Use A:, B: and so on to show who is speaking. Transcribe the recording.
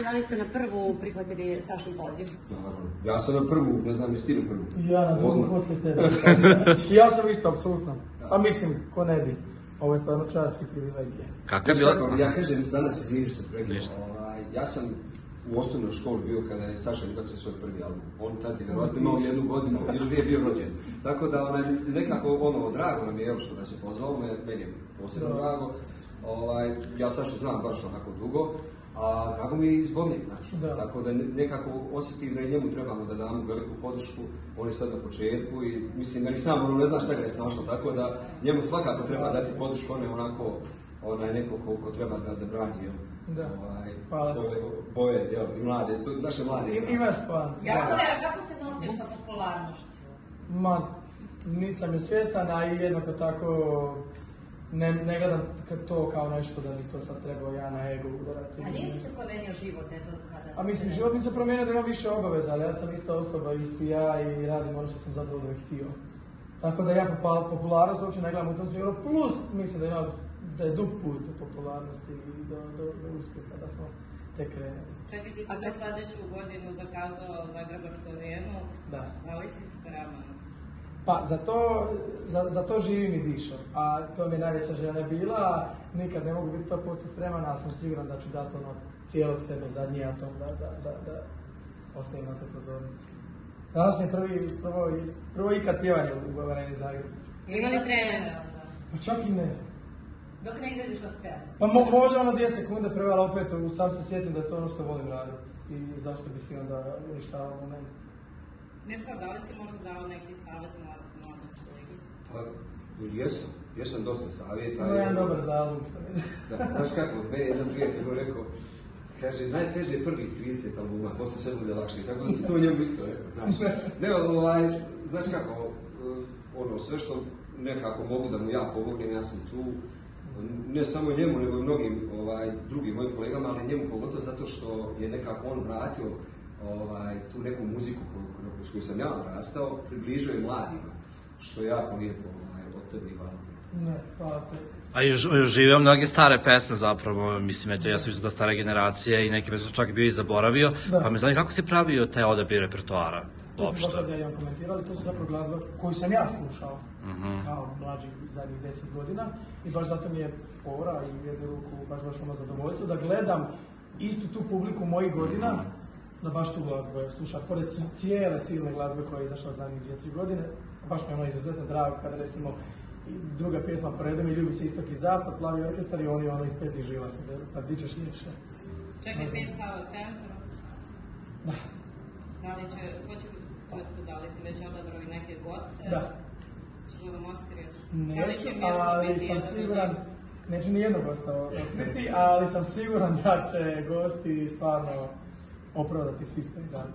A: Da li ste na prvu prihvatili Sašin poziv?
B: Naravno. Ja sam na prvu, ne znam, jesi ti na prvu?
C: Ja na drugu poslije tebe. Ja sam isto, apsolutno. A mislim, ko ne bi. Ovo je stvarno čast i privilegije.
D: Kako je bila?
B: Ja kažem, danas izviniš se prekida. Ja sam u osnovnoj školi bio kada je Saša izbacio svoj prvi album. On tad je vjerojatno imao 1 godinu ili nije bio rođen. Tako da nekako drago nam je što da se pozvao, meni je posebno drago. Ja Sašu znam baš onako dugo, a drago mi je i zbog njeg, tako da nekako osjetim da i njemu trebamo da damo veliku podršku. On je sad na početku i mislim, meni sam ne zna šta ga je snašlo, tako da njemu svakako treba dati podršku, on je onako neko ko treba da brani boje i mlade, naše mlade strane.
C: Imaš plan.
A: Kako se nosiš sa popularnošću?
C: Niti sam je svjestan, a i jednako tako ne gledam to kao nešto da mi to sad trebao ja na ego udarati.
A: A nije ti se promijenio život, eto, kada se...
C: A mislim, život mi se promijenio da imam više obaveza, ali ja sam ista osoba, isti ja i radim ono što sam zapravo da bih htio. Tako da ja popularnost uopće ne gledam u tom smjeru, plus mislim da je dug put do popularnosti i do uspjeha, da smo tek krenuli.
E: Čekaj, ti si za sljedeću godinu zakazao Zagrebačku arenu, da li si spreman?
C: Pa, za to živim i dišem, a to mi je najveća želja bila, nikad ne mogu biti 100% spreman, ali sam siguran da ću dati cijelog sebe zadnji atom da ostavim na te pozornici. Danas mi je prvo ikad pjevanje u Areni Zagreb.
A: Ima li trenera?
C: Pa čak i ne.
A: Dok ne izađeš na scenu?
C: Pa može 2 sekunde prve, ali opet sam se sjetim da je to ono što volim raditi i zašto bi si onda uništavao moment.
E: Mirko, da li si možda dao neki savjet mladom kolegi?
B: Pa, jesam dosta savjeta.
C: Ima jedan dobar za album što mi
B: da. Znaš kako, meni jedan prijatelj rekao, kaže, najteže je prvih 30 albuma, posle sve bude lakše, tako da se to njemu isto rekao, znaš. Znaš kako, sve što nekako mogu da mu ja pomognem, ja sam tu, ne samo njemu, nego i mnogim drugim mojim kolegama, ali njemu pogotovo zato što je nekako on vratio tu neku muziku s koju sam ja odrastao, približio je mladima, što je jako lijepo od tebe i hvala ti.
C: Ne, hvala te.
D: A i živeo mnoge stare pesme zapravo, mislim, eto, ja sam vidio da stare generacije i neke pesme čak bio i zaboravio, pa me zanima kako si pravio taj odabir repertoara?
C: To su zapravo da imam komentirali, to su zapravo glazba koju sam ja slušao kao mlađi zadnjih 10 godina i baš zato mi je fora i u jednu ruku baš zadovoljstvo da gledam istu tu publiku mojih godina, da baš tu glazbu slušam, pored cijele silne glazbe koja je izašla zadnjih 2-3 godine, baš mi je izuzetno drago kada recimo druga pjesma po redu mi Ljubi se istok i zapad, Plavi orkestar i oni iz petih žila se deru, pa di ćeš ljepše.
E: Čekaj, 5 Sava centra?
C: Da.
E: Da li si već odabrao i neke goste?
C: Da.
E: Češ da vam otkriješ?
C: Neću, ali sam siguran, neću ni jednog gosta otkriti, ali sam siguran da će gosti stvarno opravdati svih 5 dana.